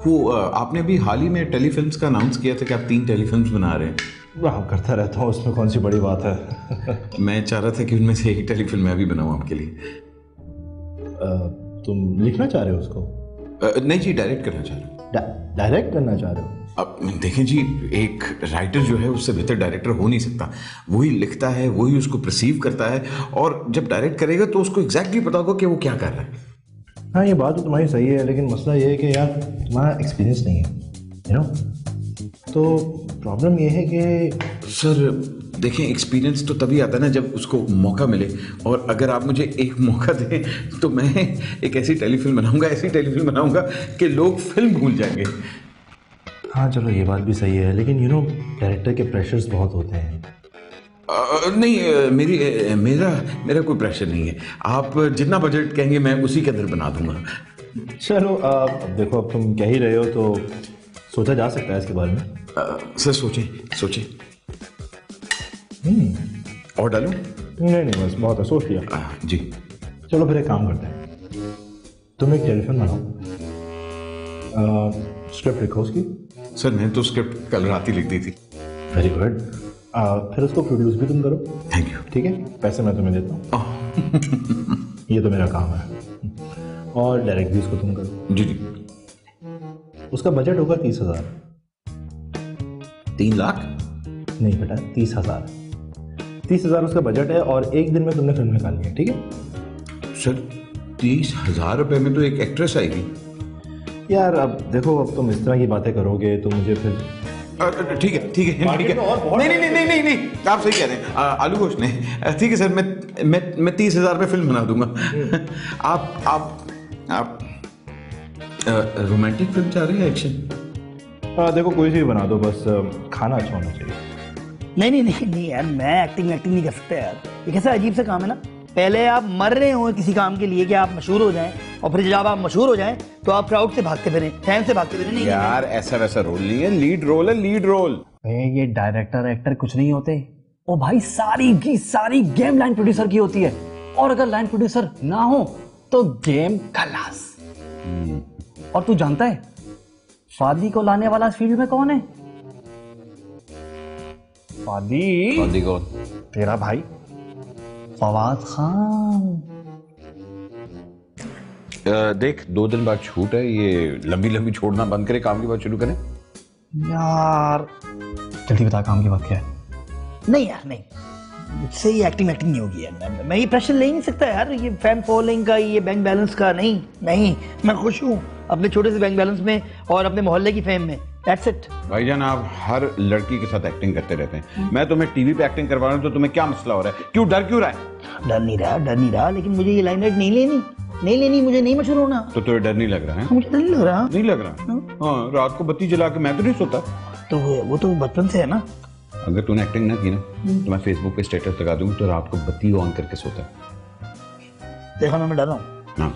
आपने अभी हाल ही में टेलीफिल्म्स का अनाउंस किया था कि आप 3 टेलीफिल्म्स बना रहे हैं। हाँ, करता रहता हूँ, उसमें कौन सी बड़ी बात है। मैं चाह रहा था कि उनमें से एक टेलीफिल्म मैं भी बनाऊँ आपके लिए। तुम लिखना चाह रहे हो उसको? नहीं जी, डायरेक्ट करना चाह रहा हूँ। डायरेक्ट करना चाह रहे हो? अब देखें जी, एक राइटर जो है उससे बेहतर डायरेक्टर हो नहीं सकता। वही लिखता है, वही उसको परसीव करता है, और जब डायरेक्ट करेगा तो उसको एग्जैक्टली पता होगा कि वो क्या कर रहा है। हाँ, ये बात तो तुम्हारी सही है, लेकिन मसला ये है कि यार तुम्हारा एक्सपीरियंस नहीं है, यू नो। तो प्रॉब्लम ये है कि सर देखें, एक्सपीरियंस तो तभी आता है ना जब उसको मौका मिले, और अगर आप मुझे एक मौका दें तो मैं एक ऐसी टेलीफिल्म बनाऊंगा कि लोग फिल्म भूल जाएंगे। हाँ चलो, ये बात भी सही है, लेकिन यू नो डायरेक्टर के प्रेशर्स बहुत होते हैं। नहीं, मेरा कोई प्रेशर नहीं है। आप जितना बजट कहेंगे मैं उसी के अंदर बना दूंगा। चलो अब देखो, अब तुम कह ही रहे हो तो सोचा जा सकता है इसके बारे में। सर सोचें। और डालूं? नहीं, बस बहुत है, सोच लिया। जी। चलो फिर एक काम करते हैं, तुम एक टेलीफिल्म बनाओ, स्क्रिप्ट लिखो उसकी। सर मैंने तो स्क्रिप्ट कल रात ही लिख दी थी। Very good. फिर उसको प्रोड्यूस भी तुम करो। Thank you. ठीक है, पैसे मैं तुम्हें देता हूँ। ये तो मेरा काम है। और डायरेक्ट भी उसको तुम करो। जी। उसका बजट होगा 30,000। 3 लाख? नहीं बेटा, 30,000। 30,000 उसका बजट है, और एक दिन में तुमने फिल्म निकालनी है, ठीक है? सर 30,000 रुपए में तो एक एक्ट्रेस आएगी। यार अब देखो, अब तुम इस तरह की बातें करोगे तो मुझे फिर ठीक है। नहीं, आप सही कह रहे हैं। आलू गोश्त नहीं, ठीक है सर, मैं 30,000 पे फिल्म बना दूंगा। आप रोमांटिक फिल्म चाह रहे हैं, एक्शन? देखो कोई सी भी बना दो, बस खाना अच्छा होना चाहिए। नहीं यार, मैं एक्टिंग नहीं कर सकता यार। ये कैसा अजीब सा काम है ना। पहले आप मर रहे हो किसी काम के लिए कि आप मशहूर हो जाएं, और फिर जब आप मशहूर हो जाएं तो आप क्राउड से भागते फिरें, फैन से भागते फिरें। नहीं यार ऐसा वैसा रोल नहीं है, लीड रोल है, लीड रोल। ये डायरेक्टर एक्टर कुछ नहीं होते। ओ भाई, सारी की सारी गेम लाइन प्रोड्यूसर की होती है, और अगर लाइन प्रोड्यूसर ना हो तो गेम खलास। और तू जानता है फादी को लाने वाला इस फील्ड में कौन है? फादी कौन? तेरा भाई फवाद खान। देख, 2 दिन बाद छूट है, ये लंबी छोड़ना बंद करे, काम की बात शुरू करें। यार जल्दी बता, काम की बात क्या है? नहीं यार नहीं, मुझसे ये एक्टिंग नहीं होगी यार। मैं ये प्रेशर ले ही नहीं सकता यार, ये फैन फॉलोइंग का, ये बैंक बैलेंस का। नहीं, मैं खुश हूँ अपने छोटे से बैंक बैलेंस में और अपने मोहल्ले की फेम में। That's it। भाईजान, आप हर लड़की के साथ एक्टिंग करते रहते हैं। मैं तुम्हें टीवी पे एक्टिंग करवा रहा हूँ तो तुम्हें क्या मसला हो रहा है? क्यों डर रहा है? डर नहीं रहा, लेकिन मुझे ये लाइमलाइट नहीं लेनी, मुझे नहीं मशहूर होना। तो तुम्हें डर नहीं लग रहा है? मुझे डर नहीं लग रहा। नहीं लग रहा? हाँ, रात को बत्ती जला के मैं तो नहीं सोता। तो वो तो बचपन से है ना। अगर तूने एक्टिंग ना की ना तो मैं फेसबुक पे स्टेटस लगा दूंगा तो रात को बत्ती ऑन करके सोता। देखा मैं डर रहा हूँ। हाँ।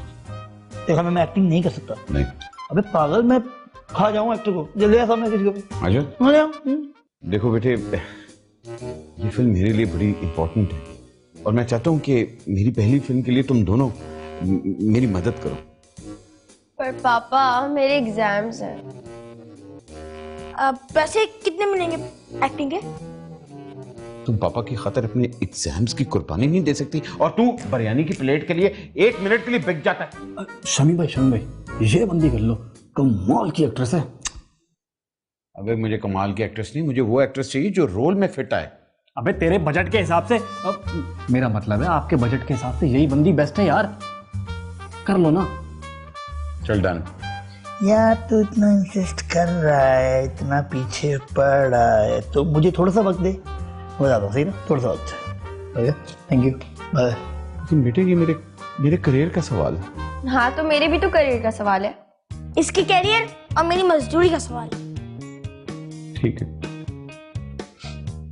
देखा मैं एक्टिंग नहीं कर सकता। नहीं। अबे पागल, मैं खा जाऊँ एक्टर को। जल्दी आ सामने किसी को। आ जाओ। देखो बेटे, ये फिल्म मेरे लिए बड़ी इंपॉर्टेंट है, और मैं चाहता हूँ कि मेरी पहली फिल्म के लिए तुम दोनों मेरी मदद करो। पर पापा, मेरे एग्जाम्स हैं। पैसे कितने मिलेंगे एक्टिंग के? तुम पापा की खातिर अपने एग्जाम्स की कुर्बानी नहीं दे सकती, और तू बिरयानी की प्लेट के लिए 1 मिनट के लिए बिक जाता है। शमी भाई, ये बंदी कर लो, कमाल की एक्ट्रेस है। अबे मुझे कमाल की एक्ट्रेस नहीं, मुझे वो एक्ट्रेस चाहिए जो रोल में फिट आए। अबे तेरे बजट के हिसाब से, अब मेरा मतलब है आपके बजट के हिसाब से यही बंदी बेस्ट है यार। कर लो ना। चल डन। यार तू इतना इंसिस्ट कर रहा है, इतना पीछे पड़ रहा है, तो मुझे थोड़ा सा वक्त दे, बता दो सही ना, थोड़ा सा वक्त। Okay, thank you, bye. लेकिन बेटे ये मेरे करियर का सवाल है। हाँ, तो मेरे भी तो करियर का सवाल है। इसकी करियर और मेरी मजदूरी का सवाल है। ठीक है,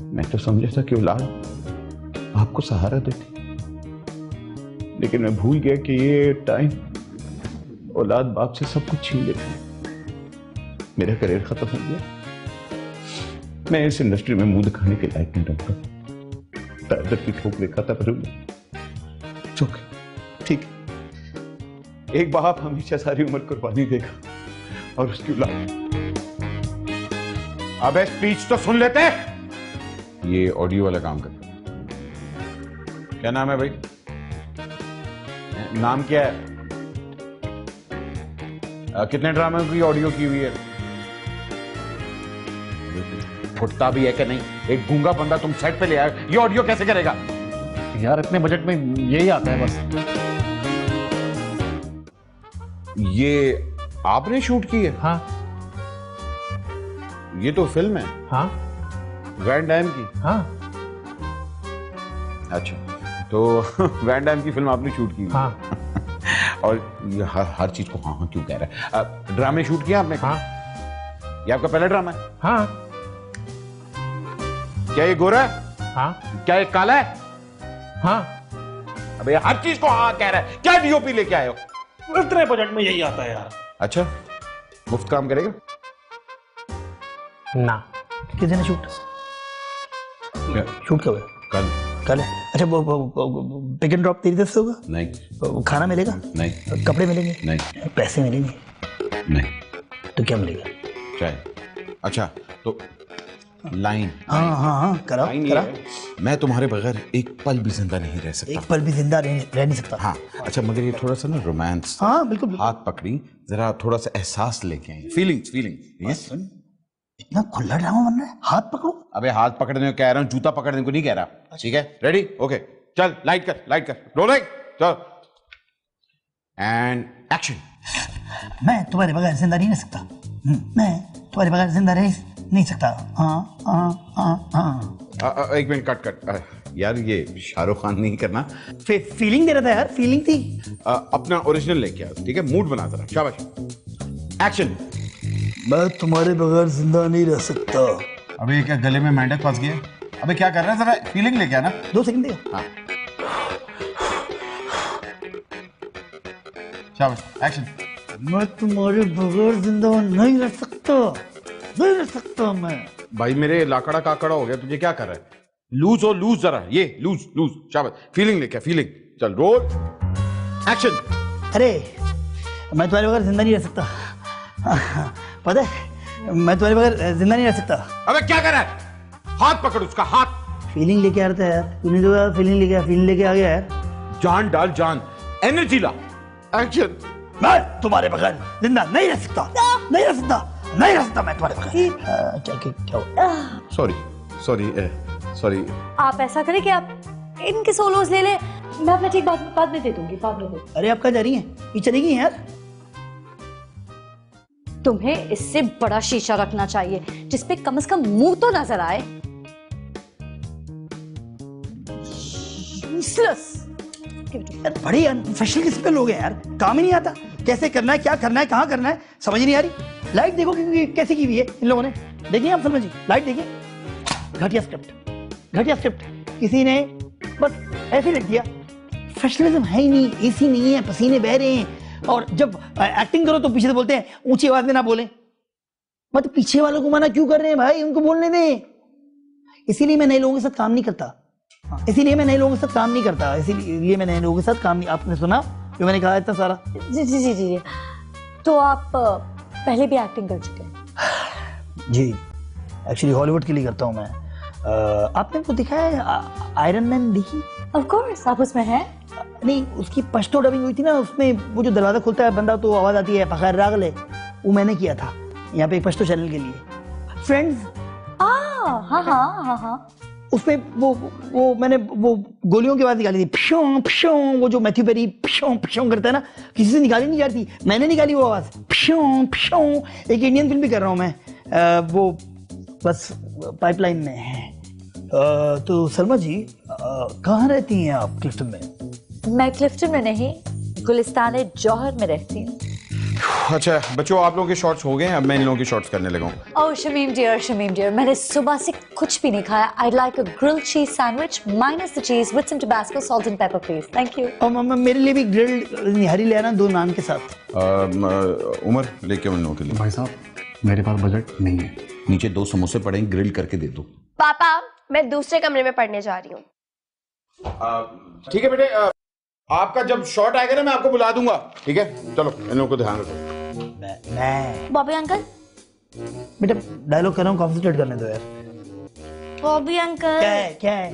मैं तो समझा था कि औलाद आपको सहारा देती, लेकिन मैं भूल गया कि ये टाइम औलाद बाप से सब कुछ छीन लेती है। मेरा करियर खत्म हो गया, मैं इस इंडस्ट्री में मुंह दिखाने के लायक नहीं रहूंगा। पैदर की ठोकरें खाता करूंगा। चुप, ठीक है, एक बाप हमेशा सारी उम्र कुर्बानी देगा, और उसकी औलाद। अबे स्पीच तो सुन लेते। ये ऑडियो वाला काम करता है। क्या नाम है भाई? नाम क्या है? कितने ड्रामे की ऑडियो की हुई है? फुटता भी है कि नहीं? एक गूंगा बंदा तुम सेट पे ले आए, ये ऑडियो कैसे करेगा? यार इतने बजट में यही आता है बस। ये आपने शूट की है? हाँ ये तो फिल्म है हाँ वैन डैम की। हाँ अच्छा, तो वैन डैम की फिल्म आपने शूट की? हाँ। और ये हर चीज को हाँ हाँ क्यों कह रहा है? ड्रामे शूट किया आपने? हाँ ये आपका पहला ड्रामा है? हाँ क्या ये गोरा है? हाँ क्या ये काला है? हाँ। अबे हर चीज को हाँ कह रहा है, क्या डीओपी लेके आए हो? इतने बजट में यही आता है यार। अच्छा, मुफ्त काम करेगा? ना। किस दिन शूट? क्या? शूट कब है? कल। कल है? अच्छा, वो पिक एंड ड्रॉप तेरी तरफ से होगा? नहीं। खाना मिलेगा? नहीं। कपड़े मिलेंगे? नहीं। पैसे मिलेंगे? नहीं। तो क्या मिलेगा? चाय। अच्छा, तो लाइन। हाँ हाँ हाँ, कराओ लाइन ये कराओ। है, मैं तुम्हारे बगैर एक पल भी जिंदा नहीं रह सकता। एक पल भी जिंदा रह नहीं सकता। हाँ, अच्छा मगर ये थोड़ा सा ना रोमांस। हाँ बिल्कुल। हाथ पकड़ी, जरा थोड़ा सा एहसास लेके आई, फीलिंग। सुन, इतना खुला ड्रामा बन रहा है, हाथ पकड़ो। अबे हाथ पकड़ने को कह रहा हूँ, जूता पकड़ने को नहीं कह रहा। ठीक है, रेडी? ओके, चल लाइट कर रोलिंग, चल एंड एक्शन। मैं तुम्हारे बगैर जिंदा नहीं रह सकता। मैं तुम्हारे बगैर जिंदा रह नहीं सकता। हाँ हाँ हाँ हाँ। एक मिनट, कट। यार ये शाहरुख खान नहीं करना। फीलिंग दे रहा था यार, फीलिंग थी। अपना ओरिजिनल लेके आ, ठीक है? मूड बना जरा, शाबाश। एक्शन। मैं तुम्हारे बगैर जिंदा नहीं रह सकता। अबे ये क्या गले में मेंढक फंस गया? अबे क्या कर रहा है? जरा फीलिंग लेके आना। 2 सेकंड देगा। हाँ, शाबाश, एक्शन। मैं तुम्हारे बगैर जिंदा नहीं रह सकता मैं। भाई मेरे लाकड़ा काकड़ा हो गया, तुझे क्या कर रहा है? लूज जरा, ये लूज, शाबाश, फीलिंग लेके, फीलिंग। चल रोल, एक्शन। अरे मैं तुम्हारे बगैर जिंदा नहीं रह सकता। पता है, मैं तुम्हारे बगैर जिंदा नहीं रह सकता। अबे क्या कर रहा है? हाथ पकड़ उसका, हाथ। फीलिंग लेके आ रहा था यार, तूने तो फीलिंग लेके आ गया यार। जान डाल, जान, एनर्जी ला, एक्शन। मैं तुम्हारे बगैर जिंदा नहीं रह सकता मैं तुम्हारे बगैर। क्या हुआ? सॉरी। आप ऐसा करें कि आप इनके सोलोज ले ले, मैं अपना ठीक बाद में दे दूंगी। अरे आप कहाँ जा रही हैं? ये चली गई यार। तुम्हें इससे बड़ा शीशा रखना चाहिए जिसपे कम से कम मुंह तो नजर आए। बड़े अनप्रोफेशनल किस्म के लोग हैं यार, काम ही नहीं आता। कैसे करना है, क्या करना है, कहाँ करना है, समझ नहीं आ रही। लाइट देखो कि कैसे की हुई है इन लोगों ने। देखिए आप समझिए, लाइट देखिए, घटिया स्क्रिप्ट। किसी ने बस ऐसे लिख दिया। प्रोफेशनलिज्म है ही नहीं, एसी नहीं है, पसीने बह रहे हैं। और जब एक्टिंग करो तो पीछे से बोलते हैं ऊंची आवाज में ना बोलें। मतलब पीछे वालों को मना क्यों कर रहे हैं भाई, उनको बोलने दें। इसीलिए मैं नए लोगों के साथ काम नहीं करता। आपने सुना जो मैंने कहा इतना सारा? जी। तो आप पहले भी एक्टिंग कर चुके हैं? जी, एक्चुअली हॉलीवुड के लिए करता हूँ मैं। आपने वो दिखा है आयरन मैन देखी? ऑफ कोर्स, आप उसमें हैं। नहीं, उसकी पश्तो डबिंग हुई थी ना, उसमें वो जो दरवाजा खुलता है बंदा तो आवाज आती है पखार रागले, वो मैंने किया था यहाँ पे एक पश्तो चैनल के लिए, फ्रेंड्स। हाँ। उसमें वो मैंने वो गोलियों की आवाज निकाली थी, पिशों पिशों, वो जो मैथ्यू पेरी पिशों पिशों करता है ना, किसी से निकाली नहीं जाती, मैंने निकाली वो आवाज, पिशों पिशों। एक इंडियन फिल्म भी कर रहा हूँ मैं, वो बस पाइपलाइन में है। तो सलमा जी कहाँ रहती हैं आप? क्लिफ्टन में? मैं क्लिफ्टन में नहीं, गुलिस्तान जौहर में रहती हूँ। अच्छा बच्चों, आप लोगों के शॉट्स हो गए हैं, अब मैं इन लोगों के शॉट्स करने लगा हूँ। ओह शमीम डियर, मैंने सुबह से कुछ भी नहीं खाया। I'd like a grilled cheese sandwich minus the cheese with some Tabasco salt and pepper please. Thank you. और मेरे लिए भी ग्रिल्ड निहारी ले आना 2 नान के साथ। उमर लेके उन लोगों के लिए। भाई साहब मेरे पास बजट नहीं है। नीचे 2 समोसे पड़े हैं, ग्रिल करके दे दो। पापा मैं दूसरे कमरे में पढ़ने जा रही हूँ। ठीक है बेटे, आपका जब शॉट आएगा ना मैं आपको बुला दूंगा, ठीक है? चलो इन लोगों को ध्यान रखो। मैं बॉबी अंकल, बेटा डायलॉग कर रहा हूँ, कॉन्सेंट्रेट करने दो यार। बॉबी अंकल, क्या है?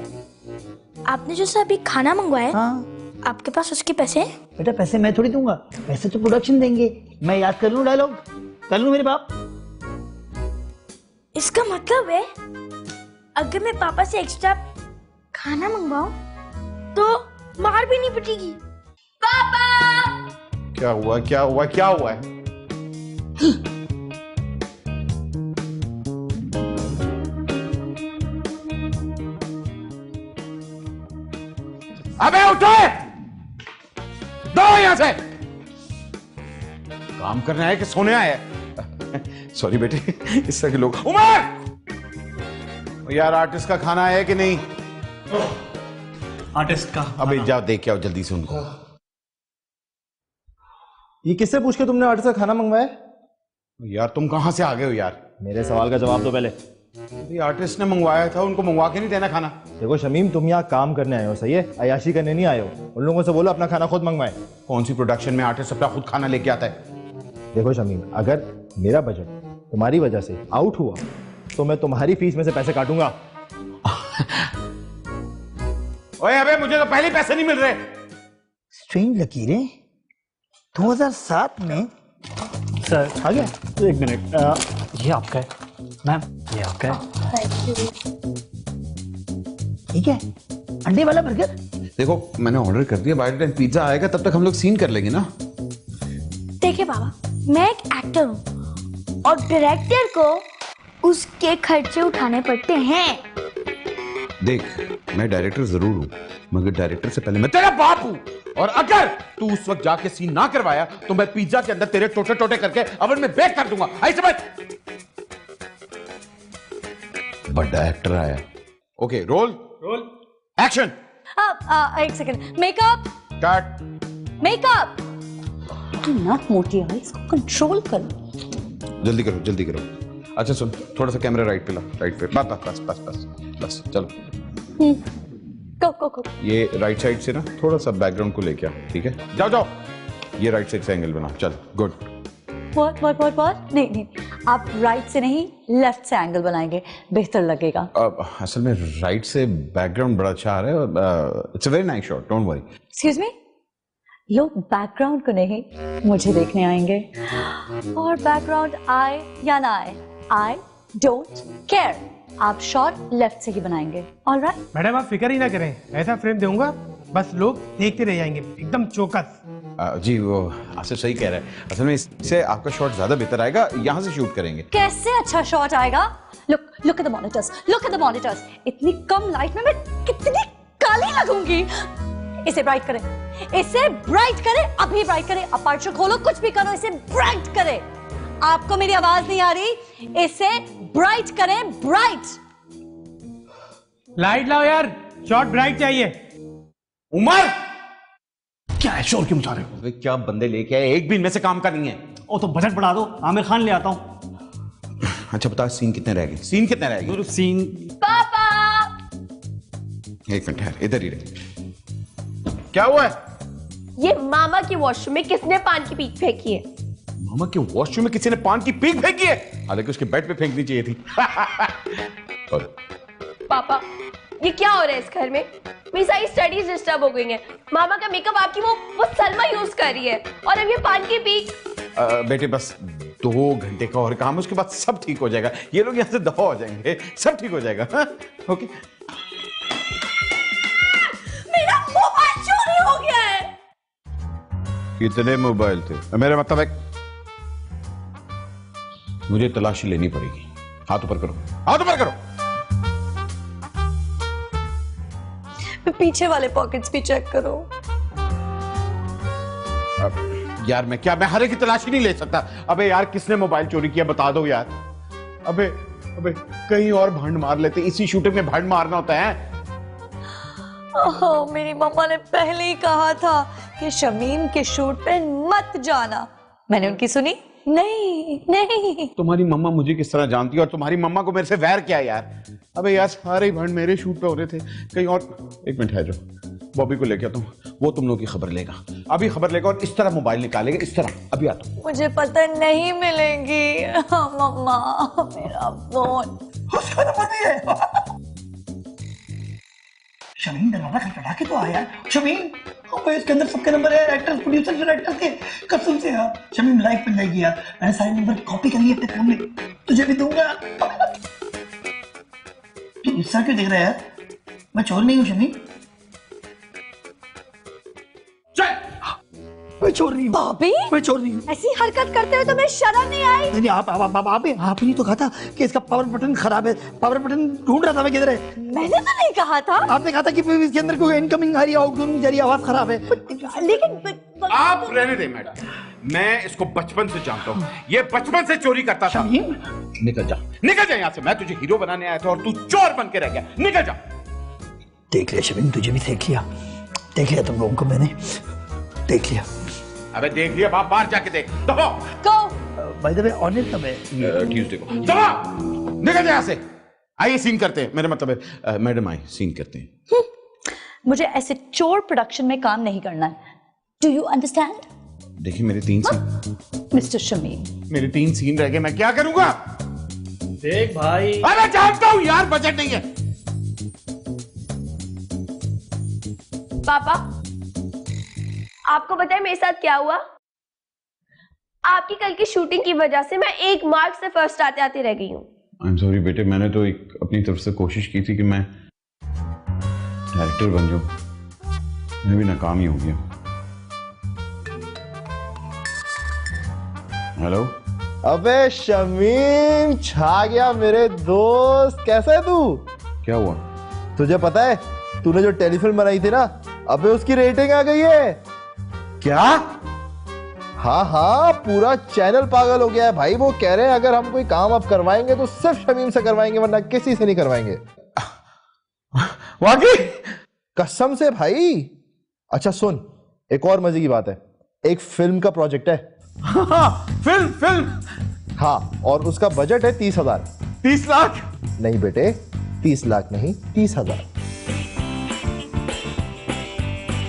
आपने जो अभी खाना मंगवाया, हाँ आपके पास उसके पैसे हैं? बेटा पैसे मैं थोड़ी दूंगा, पैसे तो प्रोडक्शन देंगे। मैं याद कर लूं डायलॉग, कर लूं मेरे बाप। इसका मतलब है अगर मैं पापा से एक्स्ट्रा खाना मंगवाऊं तो मार भी नहीं पड़ेगी। पापा! क्या हुआ क्या हुआ क्या हुआ है? अबे उठो, दो यहां से। काम करने आए कि सोने आए? सॉरी बेटे, इस तरह के लोग। उमर यार, आर्टिस्ट का खाना है कि नहीं? आर्टिस्ट का? अबे जाओ देख के आओ जल्दी से उनको। ये किससे पूछ के तुमने आर्टिस्ट का खाना मंगवाया? यार तुम कहां से आ गए हो यार? मेरे सवाल का जवाब दो पहले। आर्टिस्ट ने मंगवाया था, उनको मंगवा के नहीं देना खाना? देखो शमीम, तुम यहाँ काम करने आए हो, सही है? अयाशी करने नहीं आए हो। उन लोगों से बोलो अपना खाना खुद मंगवाए। कौन सी प्रोडक्शन में आर्टिस्ट अपना खुद खाना लेके आता है? देखो शमीम, अगर मेरा बजट तुम्हारी वजह से आउट हुआ तो मैं तुम्हारी फीस में से पैसे काटूंगा। ओए अबे, मुझे तो पहले पैसे नहीं मिल रहे। स्ट्रेंज लकीरें 2007 में। सर आ गया? एक मिनट, ये आपका है मैम, ये आपका है। ठीक है, अंडे वाला बर्गर। देखो मैंने ऑर्डर कर दिया, बाय द टाइम पिज्जा आएगा तब तक हम लोग सीन कर लेंगे ना। देखिए बाबा, मैं एक एक्टर हूँ और डायरेक्टर को उसके खर्चे उठाने पड़ते हैं। देख, मैं डायरेक्टर जरूर हूँ, मगर डायरेक्टर से पहले मैं तेरा बाप हूँ। और अगर तू उस वक्त जाके सीन ना करवाया तो मैं पिज्जा के अंदर तेरे टोटे टोटे करके ओवन में बेक कर दूंगा। आई समझ? बड़ा एक्टर आया। Okay, roll action. एक सेकंड, मेकअप कट। मेकअप। तू नाक मोटी है, इसको कंट्रोल कर। जल्दी करो जल्दी करो। अच्छा सुन, थोड़ा सा कैमरा राइट पे ला, राइट पे। बस बस बस बस बस चलो। को ये राइट साइड से ना थोड़ा सा बैकग्राउंड को लेके आ, ठीक है? जाओ जाओ, ये राइट साइड से एंगल बना। चल गुड। व्हाट नहीं, आप राइट से नहीं लेफ्ट से एंगल बनाएंगे, बेहतर लगेगा। असल में राइट से बैकग्राउंड बड़ा अच्छा आ रहा है। It's a very nice shot, don't worry. Excuse me, लोग बैकग्राउंड को नहीं मुझे देखने आएंगे, और बैकग्राउंड आए या ना आए, आई डोंट केयर। आप शॉट लेफ्ट से ही बनाएंगे, ऑलराइट? मैडम आप फिक्र ही ना करें, ऐसा फ्रेम दूंगा बस लोग देखते रह जाएंगे, एकदम चौकस। जी वो आसिफ सही कह रहा है। असल में इससे आपका शॉट ज्यादा बेहतर आएगा, यहाँ से शूट करेंगे। कैसे अच्छा शॉट आएगा? Look at the monitors, look at the monitors. इतनी कम लाइट में मैं कितनी काली लगूंगी। इसे ब्राइट करें, इसे ब्राइट करें, अभी ब्राइट करें। अपर्चर खोलो, कुछ भी करो, इसे ब्राइट करें। आपको मेरी आवाज नहीं आ रही? इसे ब्राइट करें, ब्राइट। लाइट लाओ यार, शॉट ब्राइट चाहिए। उमर, क्या है, शोर क्यों मचा रहे हो? क्या बंदे लेके आए, एक भी इनमें से काम का नहीं है। ओ तो बजट बढ़ा दो, आमिर खान ले आता हूँ। अच्छा बता, सीन कितने रह गए? सीन कितने रह गए? सीन पापा! एक मिनट यार, इधर ही रहे। क्या हुआ है? ये मामा की वॉशरूम में किसने पान की पीक फेंकी है? मामा के वॉशरूम में किसी ने पान की पीक फेंकी है? हालांकि उसके बेड पे फेंकनी चाहिए थी। पापा, ये क्या हो रहा है इस घर में? मेरी सारी स्टडीज डिस्टर्ब हो गई हैं। मामा का मेकअप आपकी वो सलमा यूज कर रही है, और अब ये पान की पीक। बेटे बस 2 घंटे का और काम, उसके बाद सब ठीक हो जाएगा। ये लोग यहाँ से दफा हो जाएंगे, सब ठीक हो जाएगा। हाँ? ओके। मेरा मोबाइल चोरी हो गया है। कितने मोबाइल थे? मेरा मतलब है मुझे तलाशी लेनी पड़ेगी। हाथ ऊपर करो, हाथ ऊपर करो। पीछे वाले पॉकेट्स भी चेक करो। यार मैं हर एक की तलाशी नहीं ले सकता। अबे यार, किसने मोबाइल चोरी किया बता दो यार। अबे कहीं और भांड मार लेते, इसी शूटिंग में भांड मारना होता है। ओह, मेरी मम्मा ने पहले ही कहा था कि शमीम के शूट पे मत जाना। मैंने उनकी सुनी नहीं। तुम्हारी मम्मा मुझे किस तरह जानती है, और तुम्हारी मम्मा को मेरे से वैर क्या है यार? अबे यार, सारे भांड मेरे शूट पे हो रहे थे, कहीं और। एक मिनट है, जो बॉबी को लेके आता हूँ, वो तुम लोग की खबर लेगा, अभी खबर लेगा और इस तरह मोबाइल निकालेगा, इस तरह। अभी आता हूं। मुझे पता नहीं मिलेगी मम्मा, मेरा फोन। उसका नंबर भी है। शमीम दरवाजा खटखटा के तो आया। शमीम, इसके अंदर सबके नंबर है, एक्टर, प्रोड्यूसर, डायरेक्टर के। कसम से यार शमीम लाइव पे नहीं गया, मैंने सारे नंबर कॉपी कर लिए अपने फोन में, तुझे भी दूंगा। तू गुस्सा क्यों देख रहा है यार? मैं चोर नहीं हूँ शमीम, मैं चोर नहीं हूँ। भाभी, मैं चोर नहीं हूँ। ऐसी हरकत करते हुए तुम्हें शर्म नहीं आई? नहीं आपने तो कहा था कि इसका पावर बटन खराब है, पावर बटन ढूंढ रहा था मैं, किधर है? मैंने तो नहीं कहा था। आपने कहा था कि इसके अंदर कोई इनकमिंग आ रही है, आउटगोइंग जा रही है, आवाज खराब है। लेकिन आप रहने दें मैडम, मैं इसको बचपन से जानता हूँ, ये बचपन से चोरी करता था। निकल जा, निकल जा यहाँ से, मैं तुझे हीरो बनाने आया था और तू चोर बन के रह गया, निकल जा। देख लिया शमीम, तुझे भी देख लिया तुम लोगों को मैंने देख लिया। अबे देख लिया, बाप बाहर जाके देख। दबा बाय द वे ऑनेस्ट कब है? ट्यूसडे को। दबा, निकल जा यहाँ से। आइए सीन करते हैं, मेरा मतलब है मैडम आइए सीन करते हैं। मुझे ऐसे चोर प्रोडक्शन में काम नहीं करना है, डू यू अंडरस्टैंड? देखिए मेरे 3 सीन, मिस्टर शमीम, मेरे 3 सीन रह गए, मैं क्या करूंगा? देख भाई, अरे जानता हूँ यार, बजट नहीं है। पापा, आपको पता है मेरे साथ क्या हुआ? आपकी कल की शूटिंग की वजह से मैं 1 मार्क से फर्स्ट आते आते रह गई हूँ। आई एम सॉरी बेटे, मैंने तो एक अपनी तरफ से कोशिश की थी कि मैं डायरेक्टर बन जाऊं, मैं भी नाकाम ही हो गया। हेलो। अबे शमीम, छा गया मेरे दोस्त, कैसा है तू? क्या हुआ? तुझे पता है तूने जो टेलीफिल्म बनाई थी ना, अबे उसकी रेटिंग आ गई है। क्या? हाँ, पूरा चैनल पागल हो गया है भाई। वो कह रहे हैं अगर हम कोई काम अब करवाएंगे तो सिर्फ शमीम से करवाएंगे, वरना किसी से नहीं करवाएंगे। वाकई? कसम से भाई। अच्छा सुन, एक और मजे की बात है, एक फिल्म का प्रोजेक्ट है। फिल्म? हाँ, और उसका बजट है 30,000। 30 लाख? नहीं बेटे, 30 लाख नहीं, 30,000।